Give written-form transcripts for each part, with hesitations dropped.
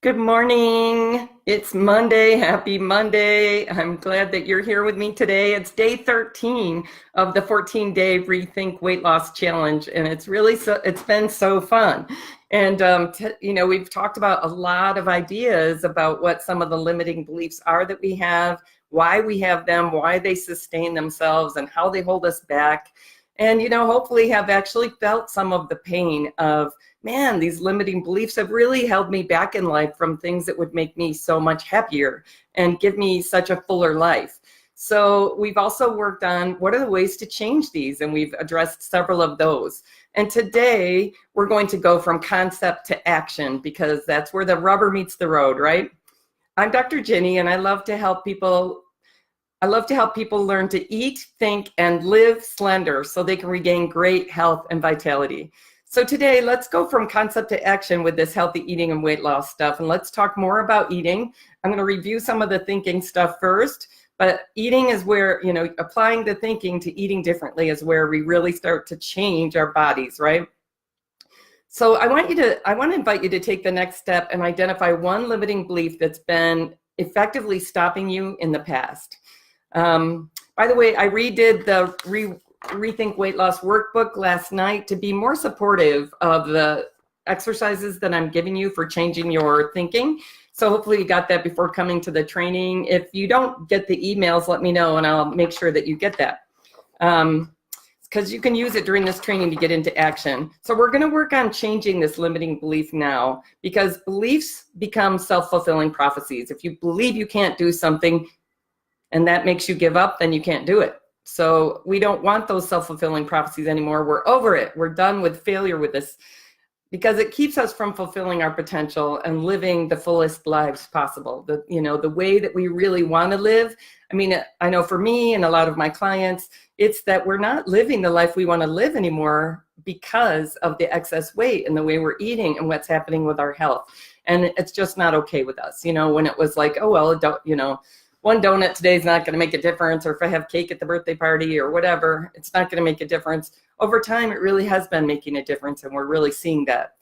Good morning. It's Monday. Happy Monday. I'm glad that you're here with me today. It's day 13 of the 14-day ReThink Weight Loss Challenge, and it's been so fun. And we've talked about a lot of ideas about what some of the limiting beliefs are that we have, why we have them, why they sustain themselves, and how they hold us back. And hopefully have actually felt some of the pain of, man, these limiting beliefs have really held me back in life from things that would make me so much happier and give me such a fuller life. So we've also worked on what are the ways to change these, and we've addressed several of those. And today we're going to go from concept to action, because that's where the rubber meets the road, right? I'm Dr. Ginny, and I love to help people learn to eat, think, and live slender so they can regain great health and vitality. So today, let's go from concept to action with this healthy eating and weight loss stuff. And let's talk more about eating. I'm going to review some of the thinking stuff first, but eating is where, applying the thinking to eating differently is where we really start to change our bodies, right? So I want to invite you to take the next step and identify one limiting belief that's been effectively stopping you in the past. By the way, I redid the ReThink Weight Loss Workbook last night to be more supportive of the exercises that I'm giving you for changing your thinking. So hopefully you got that before coming to the training. If you don't get the emails, let me know and I'll make sure that you get that. Because you can use it during this training to get into action. So we're going to work on changing this limiting belief now, because beliefs become self-fulfilling prophecies. If you believe you can't do something and that makes you give up, then you can't do it. So we don't want those self-fulfilling prophecies anymore. We're over it. We're done with failure with this, because it keeps us from fulfilling our potential and living the fullest lives possible. The way that we really want to live. I mean, I know for me and a lot of my clients, it's that we're not living the life we want to live anymore because of the excess weight and the way we're eating and what's happening with our health. And it's just not okay with us. When it was like, oh, well, one donut today is not going to make a difference, or if I have cake at the birthday party or whatever, it's not going to make a difference. Over time, it really has been making a difference, and we're really seeing that.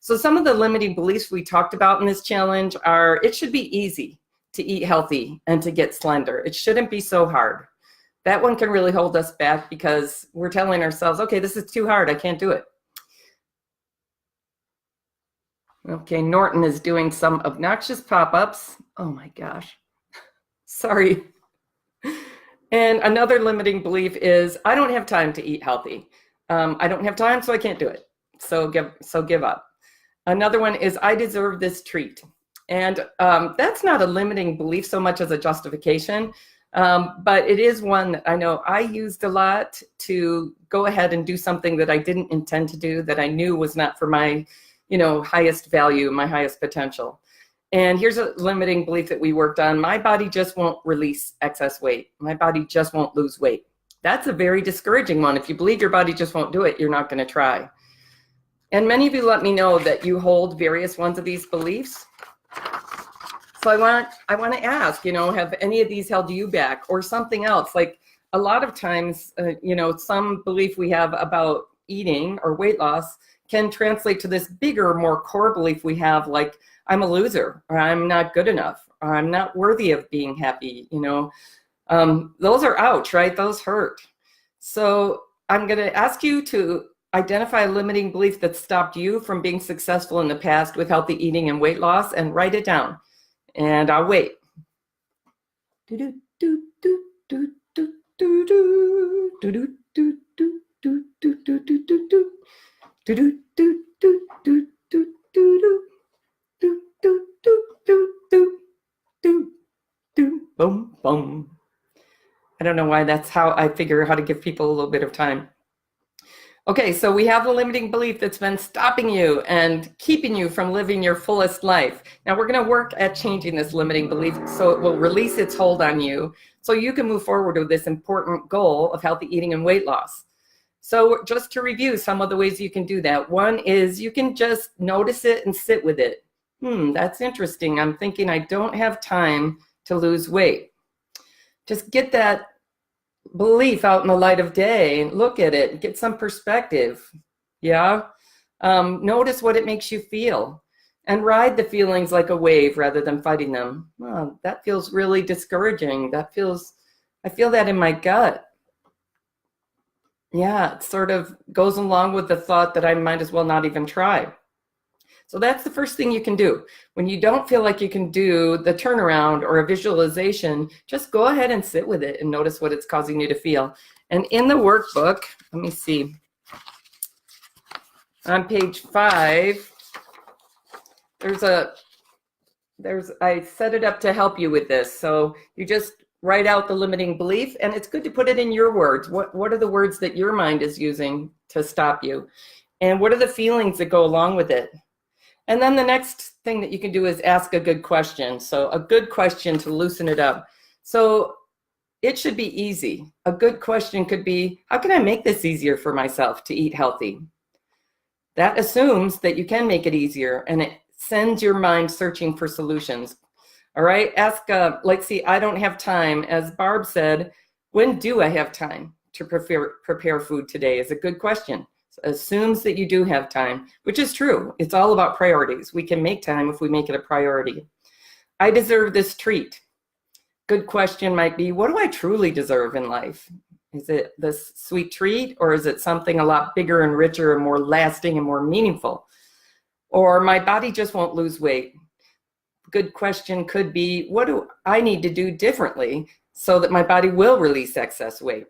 So some of the limiting beliefs we talked about in this challenge are, it should be easy to eat healthy and to get slender. It shouldn't be so hard. That one can really hold us back, because we're telling ourselves, okay, this is too hard, I can't do it. Okay, Norton is doing some obnoxious pop-ups. Oh my gosh. Sorry. And another limiting belief is, I don't have time to eat healthy. I don't have time, so I can't do it. So give up. Another one is, I deserve this treat. And that's not a limiting belief so much as a justification, but it is one that I know I used a lot to go ahead and do something that I didn't intend to do, that I knew was not for my, highest value, my highest potential. And here's a limiting belief that we worked on. My body just won't release excess weight. My body just won't lose weight. That's a very discouraging one. If you believe your body just won't do it, you're not going to try. And many of you let me know that you hold various ones of these beliefs. So I want to ask, have any of these held you back, or something else? Like, a lot of times, some belief we have about eating or weight loss can translate to this bigger, more core belief we have, like, I'm a loser, or I'm not good enough, or I'm not worthy of being happy. Those are ouch, right? Those hurt. So I'm going to ask you to identify a limiting belief that stopped you from being successful in the past with healthy eating and weight loss, and write it down. And I'll wait. Boom, boom. I don't know why that's how I figure how to give people a little bit of time. Okay, so we have the limiting belief that's been stopping you and keeping you from living your fullest life. Now we're going to work at changing this limiting belief so it will release its hold on you, so you can move forward with this important goal of healthy eating and weight loss. So just to review some of the ways you can do that. One is, you can just notice it and sit with it. That's interesting. I'm thinking I don't have time to lose weight. Just get that belief out in the light of day and look at it, get some perspective. Yeah. Notice what it makes you feel. and ride the feelings like a wave rather than fighting them. Oh, that feels really discouraging. I feel that in my gut. Yeah, it sort of goes along with the thought that I might as well not even try. So that's the first thing you can do. When you don't feel like you can do the turnaround or a visualization, just go ahead and sit with it and notice what it's causing you to feel. And in the workbook, let me see, on page 5, I set it up to help you with this. So you just write out the limiting belief, and it's good to put it in your words. What are the words that your mind is using to stop you? And what are the feelings that go along with it? And then the next thing that you can do is ask a good question. So a good question to loosen it up. So it should be easy. A good question could be, how can I make this easier for myself to eat healthy? That assumes that you can make it easier, and it sends your mind searching for solutions. All right, ask, like, see, I don't have time. As Barb said, when do I have time to prepare food today is a good question. Assumes that you do have time, which is true. It's all about priorities. We can make time if we make it a priority. I deserve this treat. Good question might be, what do I truly deserve in life? Is it this sweet treat, or is it something a lot bigger and richer and more lasting and more meaningful? Or my body just won't lose weight. Good question could be, what do I need to do differently so that my body will release excess weight?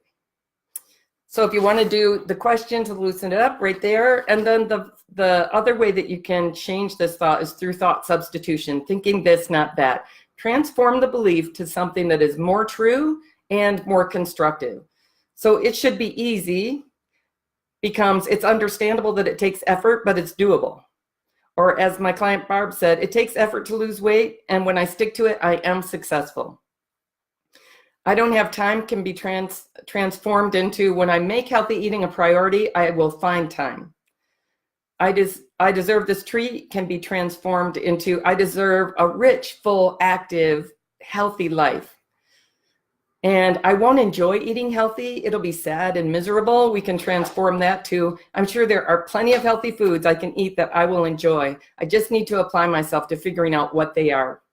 So if you want to do the question to loosen it up right there, and then the other way that you can change this thought is through thought substitution, thinking this, not that. Transform the belief to something that is more true and more constructive. So it should be easy becomes it's understandable that it takes effort, but it's doable. Or as my client Barb said, it takes effort to lose weight, and when I stick to it, I am successful. I don't have time can be transformed into, when I make healthy eating a priority, I will find time. I deserve this treat can be transformed into, I deserve a rich, full, active, healthy life. And I won't enjoy eating healthy. It'll be sad and miserable. We can transform that to, I'm sure there are plenty of healthy foods I can eat that I will enjoy. I just need to apply myself to figuring out what they are.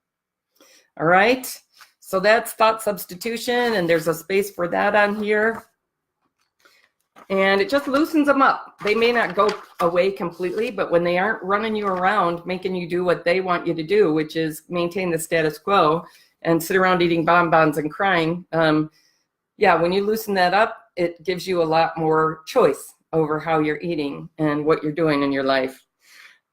All right. So that's thought substitution, and there's a space for that on here. And it just loosens them up. They may not go away completely, but when they aren't running you around, making you do what they want you to do, which is maintain the status quo and sit around eating bonbons and crying, yeah, when you loosen that up, it gives you a lot more choice over how you're eating and what you're doing in your life.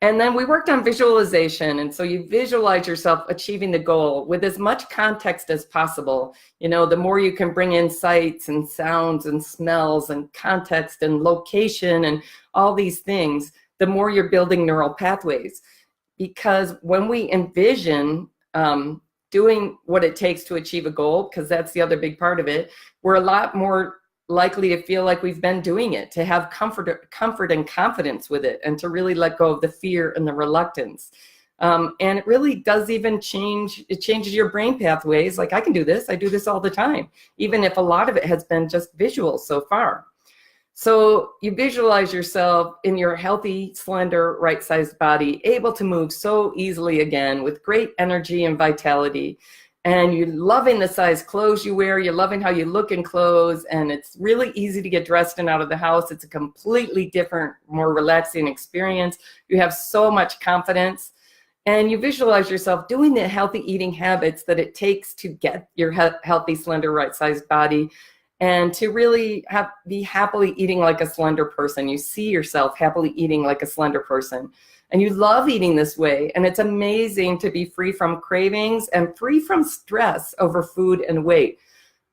And then we worked on visualization. And so you visualize yourself achieving the goal with as much context as possible. You know, the more you can bring in sights and sounds and smells and context and location and all these things, the more you're building neural pathways. Because when we envision doing what it takes to achieve a goal, because that's the other big part of it, we're a lot more likely to feel like we've been doing it, to have comfort and confidence with it, and to really let go of the fear and the reluctance. And it really does even change, it changes your brain pathways. Like, I can do this, I do this all the time, even if a lot of it has been just visual so far. So you visualize yourself in your healthy, slender, right-sized body, able to move so easily again with great energy and vitality. And you're loving the size clothes you wear, you're loving how you look in clothes, and it's really easy to get dressed and out of the house. It's a completely different, more relaxing experience. You have so much confidence, and you visualize yourself doing the healthy eating habits that it takes to get your healthy, slender, right-sized body, and to really be happily eating like a slender person. You see yourself happily eating like a slender person. And you love eating this way. And it's amazing to be free from cravings and free from stress over food and weight.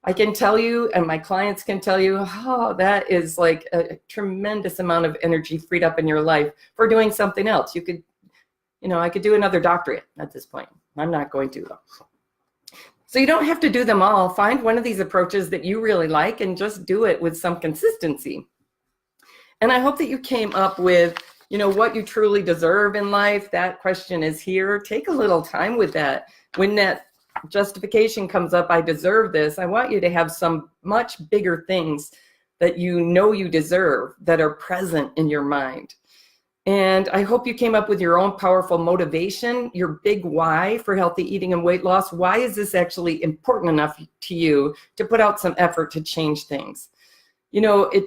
I can tell you, and my clients can tell you, oh, that is like a tremendous amount of energy freed up in your life for doing something else. You could, you know, I could do another doctorate at this point. I'm not going to, though. So you don't have to do them all. Find one of these approaches that you really like and just do it with some consistency. And I hope that you came up with, you know, what you truly deserve in life. That question is here. Take a little time with that. When that justification comes up, I deserve this, I want you to have some much bigger things that you know you deserve that are present in your mind. And I hope you came up with your own powerful motivation, your big why for healthy eating and weight loss. Why is this actually important enough to you to put out some effort to change things? You know, it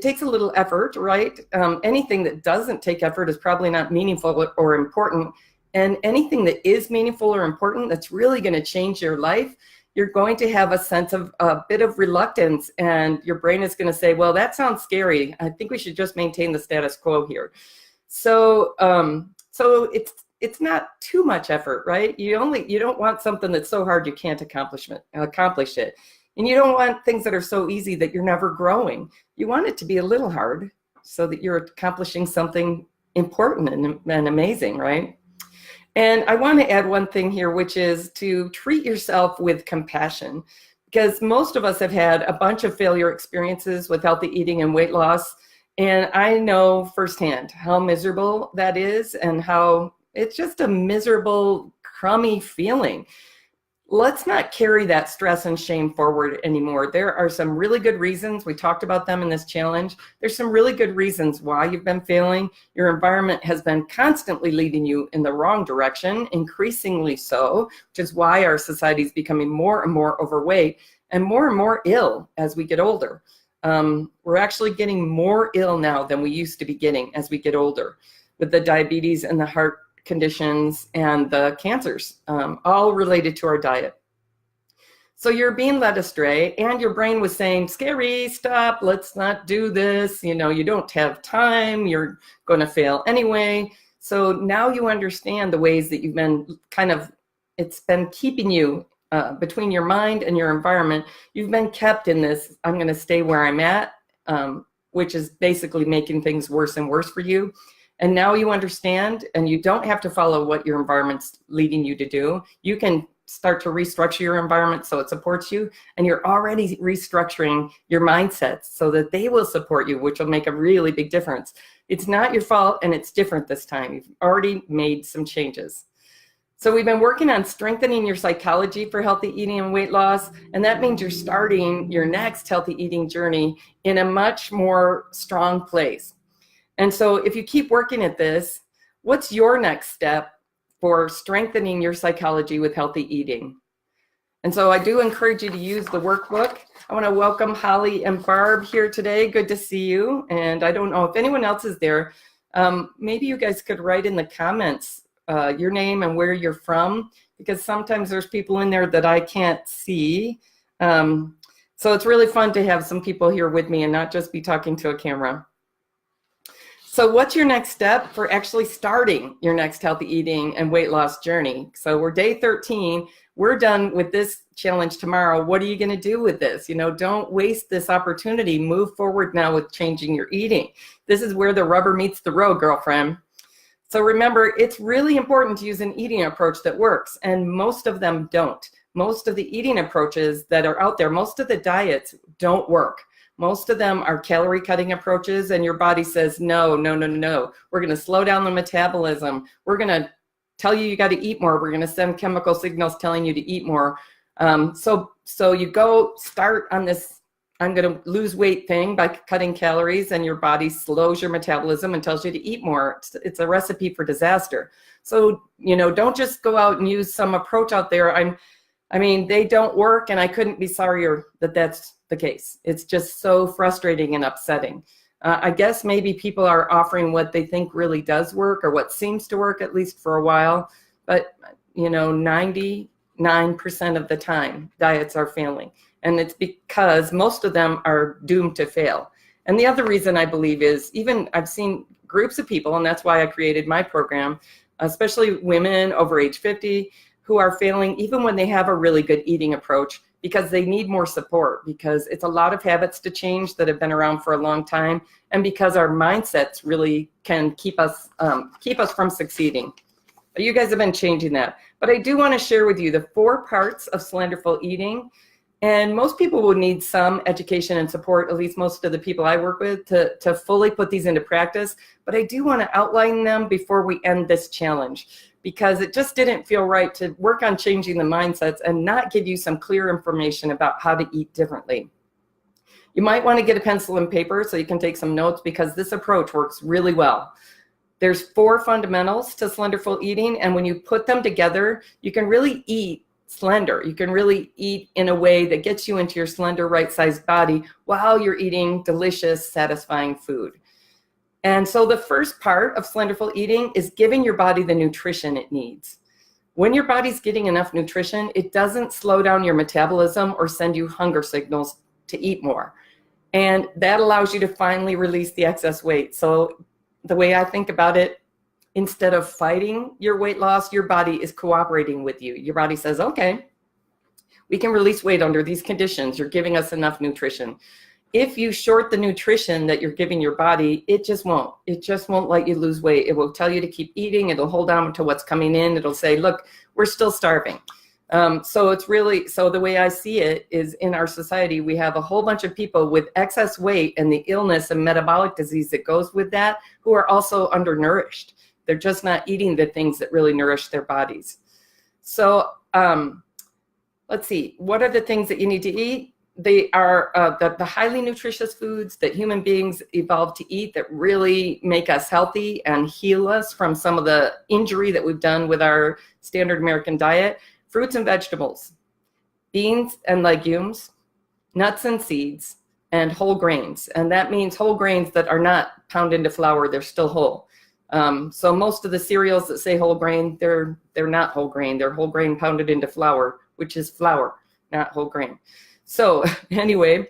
takes a little effort, right? Anything that doesn't take effort is probably not meaningful or important. And anything that is meaningful or important that's really going to change your life, you're going to have a sense of a bit of reluctance, and your brain is going to say, well, that sounds scary. I think we should just maintain the status quo here. So it's not too much effort, right? You don't want something that's so hard you can't accomplish it. And you don't want things that are so easy that you're never growing. You want it to be a little hard so that you're accomplishing something important and amazing, right? And I want to add one thing here, which is to treat yourself with compassion, because most of us have had a bunch of failure experiences with healthy eating and weight loss. And I know firsthand how miserable that is and how it's just a miserable, crummy feeling. Let's not carry that stress and shame forward anymore. There are some really good reasons. We talked about them in this challenge. There's some really good reasons why you've been failing. Your environment has been constantly leading you in the wrong direction, increasingly so, which is why our society is becoming more and more overweight and more ill as we get older. We're actually getting more ill now than we used to be getting as we get older, with the diabetes and the heart conditions and the cancers, all related to our diet. So you're being led astray, and your brain was saying, scary, stop, let's not do this. You know, you don't have time, you're going to fail anyway. So now you understand the ways that you've been it's been keeping you between your mind and your environment. You've been kept in this, I'm going to stay where I'm at, which is basically making things worse and worse for you. And now you understand, and you don't have to follow what your environment's leading you to do. You can start to restructure your environment so it supports you, and you're already restructuring your mindsets so that they will support you, which will make a really big difference. It's not your fault, and it's different this time. You've already made some changes. So we've been working on strengthening your psychology for healthy eating and weight loss, and that means you're starting your next healthy eating journey in a much more strong place. And so if you keep working at this, what's your next step for strengthening your psychology with healthy eating? And so I do encourage you to use the workbook. I want to welcome Holly and Barb here today. Good to see you. And I don't know if anyone else is there. Maybe you guys could write in the comments your name and where you're from, because sometimes there's people in there that I can't see. So it's really fun to have some people here with me and not just be talking to a camera. So what's your next step for actually starting your next healthy eating and weight loss journey? So we're day 13. We're done with this challenge tomorrow. What are you going to do with this? You know, don't waste this opportunity. Move forward now with changing your eating. This is where the rubber meets the road, girlfriend. So remember, it's really important to use an eating approach that works, and most of them don't. Most of the eating approaches that are out there, most of the diets don't work. Most of them are calorie cutting approaches, and your body says, no. We're going to slow down the metabolism. We're going to tell you got to eat more. We're going to send chemical signals telling you to eat more. So you go start on this, I'm going to lose weight thing by cutting calories, and your body slows your metabolism and tells you to eat more. It's a recipe for disaster. So, you know, don't just go out and use some approach out there. I mean, they don't work, and I couldn't be sorrier that that's the case. It's just so frustrating and upsetting. I guess maybe people are offering what they think really does work, or what seems to work, at least for a while. But, you know, 99% of the time, diets are failing. And it's because most of them are doomed to fail. And the other reason I believe is, even I've seen groups of people, and that's why I created my program, especially women over age 50, who are failing even when they have a really good eating approach, because they need more support, because it's a lot of habits to change that have been around for a long time, and because our mindsets really can keep us from succeeding. But you guys have been changing that. But I do want to share with you the 4 parts of slenderful eating. And most people will need some education and support, at least most of the people I work with, to fully put these into practice. But I do want to outline them before we end this challenge, because it just didn't feel right to work on changing the mindsets and not give you some clear information about how to eat differently. You might want to get a pencil and paper so you can take some notes, because this approach works really well. There's 4 fundamentals to slenderful eating, and when you put them together, you can really eat slender. You can really eat in a way that gets you into your slender, right-sized body while you're eating delicious, satisfying food. And so the first part of slenderful eating is giving your body the nutrition it needs. When your body's getting enough nutrition, it doesn't slow down your metabolism or send you hunger signals to eat more. And that allows you to finally release the excess weight. So the way I think about it, instead of fighting your weight loss, your body is cooperating with you. Your body says, okay, we can release weight under these conditions. You're giving us enough nutrition. If you short the nutrition that you're giving your body, it just won't. It just won't let you lose weight. It will tell you to keep eating. It'll hold on to what's coming in. It'll say, look, we're still starving. So the way I see it is, in our society, we have a whole bunch of people with excess weight and the illness and metabolic disease that goes with that, who are also undernourished. They're just not eating the things that really nourish their bodies. So let's see, what are the things that you need to eat? They are the highly nutritious foods that human beings evolved to eat that really make us healthy and heal us from some of the injury that we've done with our standard American diet. Fruits and vegetables, beans and legumes, nuts and seeds, and whole grains. And that means whole grains that are not pounded into flour, they're still whole. So most of the cereals that say whole grain, they're not whole grain. They're whole grain pounded into flour, which is flour, not whole grain. So anyway,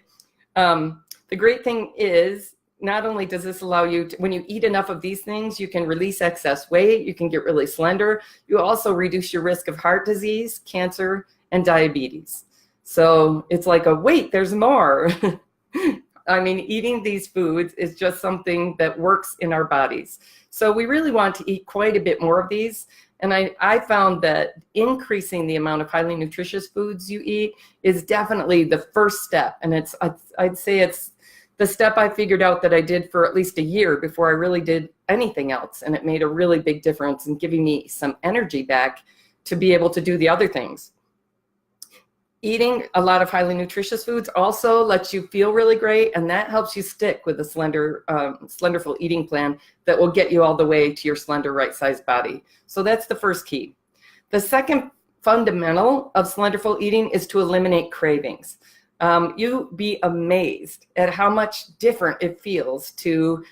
the great thing is, not only does this allow you to, when you eat enough of these things, you can release excess weight, you can get really slender. You also reduce your risk of heart disease, cancer, and diabetes. So it's like wait, there's more. I mean, eating these foods is just something that works in our bodies. So we really want to eat quite a bit more of these. And I found that increasing the amount of highly nutritious foods you eat is definitely the first step. And I'd say it's the step I figured out that I did for at least a year before I really did anything else. And it made a really big difference in giving me some energy back to be able to do the other things. Eating a lot of highly nutritious foods also lets you feel really great, and that helps you stick with a slenderful eating plan that will get you all the way to your slender, right-sized body. So that's the first key. The second fundamental of slenderful eating is to eliminate cravings. You'd be amazed at how much different it feels to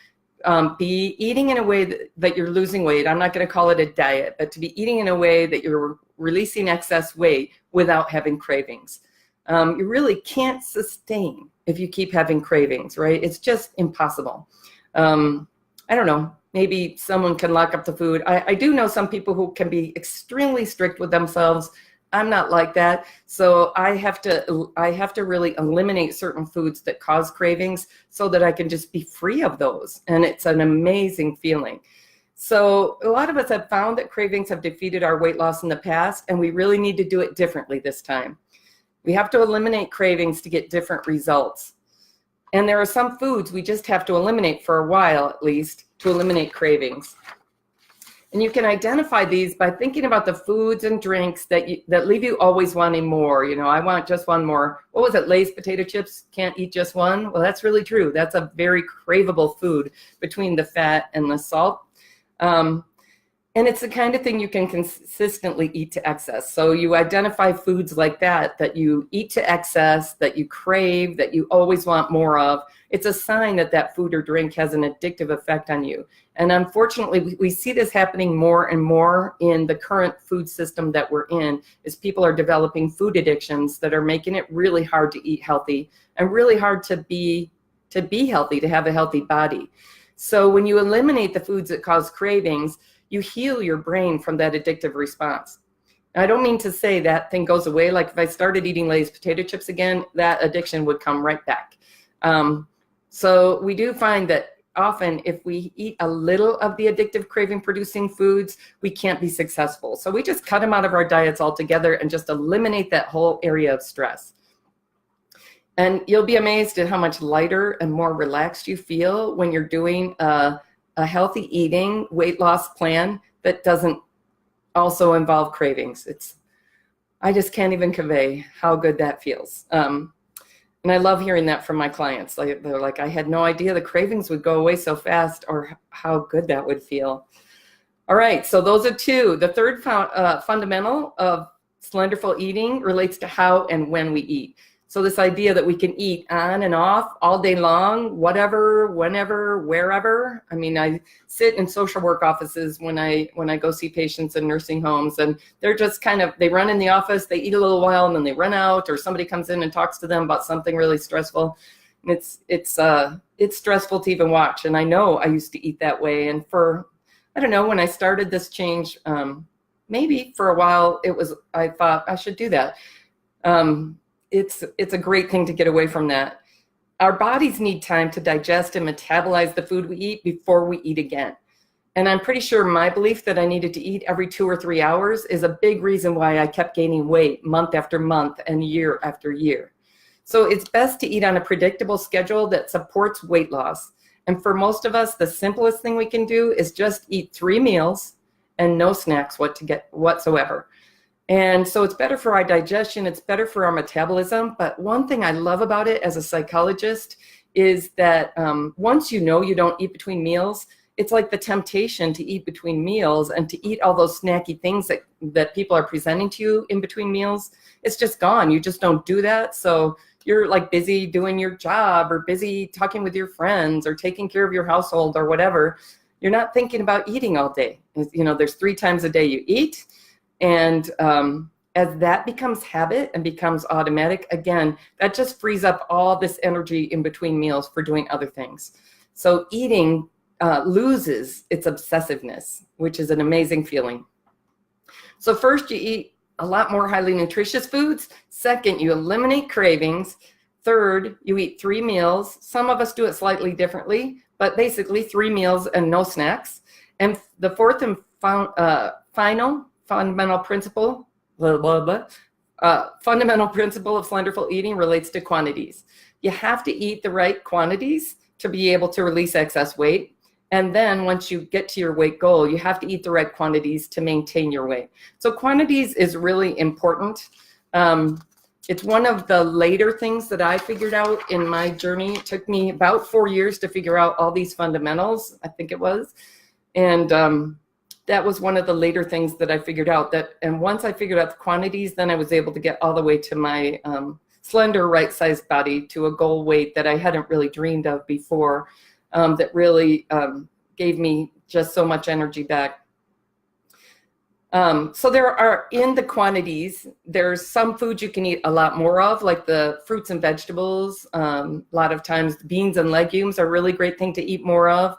be eating in a way that you're losing weight. I'm not going to call it a diet, but to be eating in a way that you're releasing excess weight without having cravings. You really can't sustain if you keep having cravings, right? It's just impossible. I don't know, maybe someone can lock up the food. I do know some people who can be extremely strict with themselves. I'm not like that. So I have to really eliminate certain foods that cause cravings so that I can just be free of those. And it's an amazing feeling. So a lot of us have found that cravings have defeated our weight loss in the past, and we really need to do it differently this time. We have to eliminate cravings to get different results. And there are some foods we just have to eliminate for a while, at least, to eliminate cravings. And you can identify these by thinking about the foods and drinks that leave you always wanting more. You know, I want just one more. What was it, Lay's potato chips? Can't eat just one? Well, that's really true. That's a very craveable food between the fat and the salt. And it's the kind of thing you can consistently eat to excess. So you identify foods like that you eat to excess, that you crave, that you always want more of. It's a sign that that food or drink has an addictive effect on you. And unfortunately, we see this happening more and more in the current food system that we're in, as people are developing food addictions that are making it really hard to eat healthy and really hard to be healthy, to have a healthy body. So when you eliminate the foods that cause cravings, you heal your brain from that addictive response. And I don't mean to say that thing goes away. Like if I started eating Lay's potato chips again, that addiction would come right back. So we do find that often if we eat a little of the addictive craving producing foods, we can't be successful. So we just cut them out of our diets altogether and just eliminate that whole area of stress. And you'll be amazed at how much lighter and more relaxed you feel when you're doing a healthy eating weight loss plan that doesn't also involve cravings. I just can't even convey how good that feels. And And I love hearing that from my clients. Like, they're like, I had no idea the cravings would go away so fast, or how good that would feel. All right, so those are two. The third fundamental of slenderful eating relates to how and when we eat. So this idea that we can eat on and off all day long, whatever, whenever, wherever. I mean, I sit in social work offices when I go see patients in nursing homes, and they're just kind of, they run in the office, they eat a little while, and then they run out, or somebody comes in and talks to them about something really stressful. And it's stressful to even watch. And I know I used to eat that way. And I don't know, when I started this change, maybe for a while I thought I should do that. It's a great thing to get away from that. Our bodies need time to digest and metabolize the food we eat before we eat again. And I'm pretty sure my belief that I needed to eat every 2 or 3 hours is a big reason why I kept gaining weight month after month and year after year. So it's best to eat on a predictable schedule that supports weight loss. And for most of us, the simplest thing we can do is just eat 3 meals and no snacks whatsoever. And so it's better for our digestion, it's better for our metabolism. But one thing I love about it as a psychologist is that once you know you don't eat between meals, it's like the temptation to eat between meals and to eat all those snacky things that people are presenting to you in between meals. It's just gone. You just don't do that. So you're like busy doing your job, or busy talking with your friends, or taking care of your household, or whatever. You're not thinking about eating all day. You know, there's 3 times a day you eat. And as that becomes habit and becomes automatic, again, that just frees up all this energy in between meals for doing other things. So eating loses its obsessiveness, which is an amazing feeling. So first, you eat a lot more highly nutritious foods. Second, you eliminate cravings. Third, you eat 3 meals. Some of us do it slightly differently, but basically 3 meals and no snacks. And the fourth and final fundamental principle, fundamental principle of slenderful eating relates to quantities. You have to eat the right quantities to be able to release excess weight. And then once you get to your weight goal, you have to eat the right quantities to maintain your weight. So quantities is really important. It's one of the later things that I figured out in my journey. It took me about 4 years to figure out all these fundamentals, I think it was. And that was one of the later things that I figured out. And once I figured out the quantities, then I was able to get all the way to my slender, right-sized body, to a goal weight that I hadn't really dreamed of before. That really gave me just so much energy back. So there are, in the quantities, there's some foods you can eat a lot more of, like the fruits and vegetables. A lot of times beans and legumes are a really great thing to eat more of.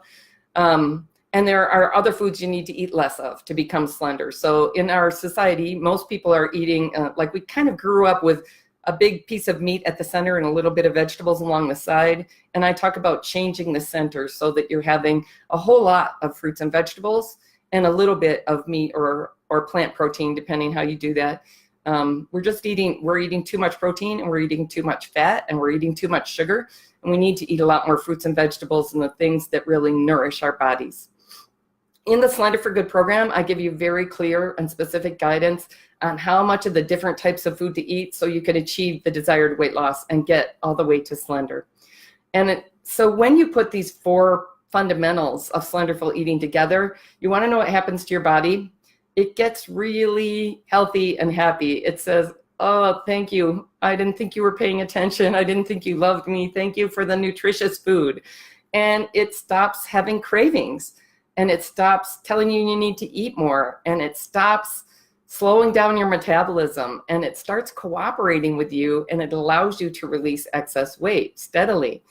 And there are other foods you need to eat less of to become slender. So in our society, most people are eating, like we kind of grew up with a big piece of meat at the center and a little bit of vegetables along the side. And I talk about changing the center so that you're having a whole lot of fruits and vegetables and a little bit of meat or plant protein, depending how you do that. We're eating too much protein, and we're eating too much fat, and we're eating too much sugar. And we need to eat a lot more fruits and vegetables and the things that really nourish our bodies. In the Slender for Good program, I give you very clear and specific guidance on how much of the different types of food to eat so you can achieve the desired weight loss and get all the way to slender. And so when you put these 4 fundamentals of slenderful eating together, you want to know what happens to your body. It gets really healthy and happy. It says, oh, thank you. I didn't think you were paying attention. I didn't think you loved me. Thank you for the nutritious food. And it stops having cravings. And it stops telling you need to eat more. And it stops slowing down your metabolism. And it starts cooperating with you. And it allows you to release excess weight steadily.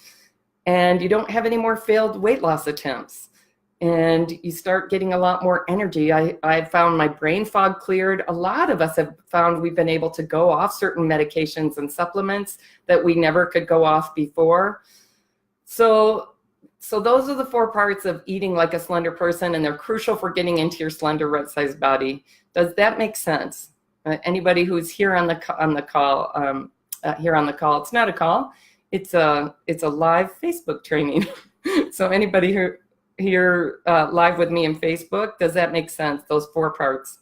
And you don't have any more failed weight loss attempts. And you start getting a lot more energy. I found my brain fog cleared. A lot of us have found we've been able to go off certain medications and supplements that we never could go off before. So those are the 4 parts of eating like a slender person, and they're crucial for getting into your slender, right-sized body. Does that make sense? Anybody who's here on the call, it's not a call. It's a live Facebook training. So anybody here live with me in Facebook, does that make sense? Those 4 parts.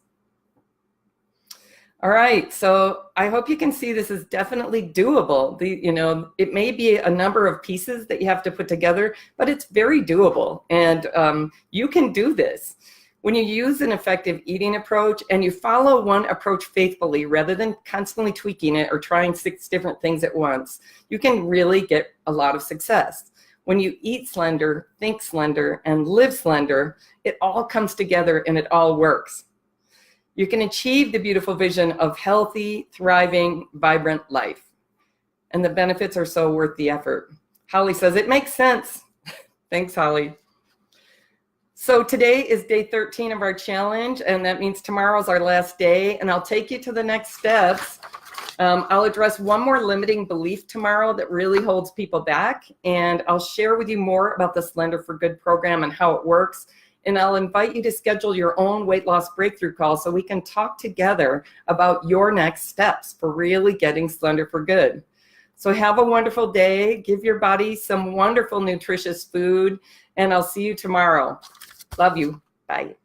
All right, so I hope you can see this is definitely doable. It may be a number of pieces that you have to put together, but it's very doable, and you can do this. When you use an effective eating approach and you follow one approach faithfully rather than constantly tweaking it or trying 6 different things at once, you can really get a lot of success. When you eat slender, think slender, and live slender, it all comes together and it all works. You can achieve the beautiful vision of healthy, thriving, vibrant life. And the benefits are so worth the effort. Holly says, it makes sense. Thanks, Holly. So today is day 13 of our challenge, and that means tomorrow's our last day, and I'll take you to the next steps. I'll address one more limiting belief tomorrow that really holds people back, and I'll share with you more about the Slender for Good program and how it works. And I'll invite you to schedule your own weight loss breakthrough call so we can talk together about your next steps for really getting slender for good. So have a wonderful day. Give your body some wonderful, nutritious food, and I'll see you tomorrow. Love you. Bye.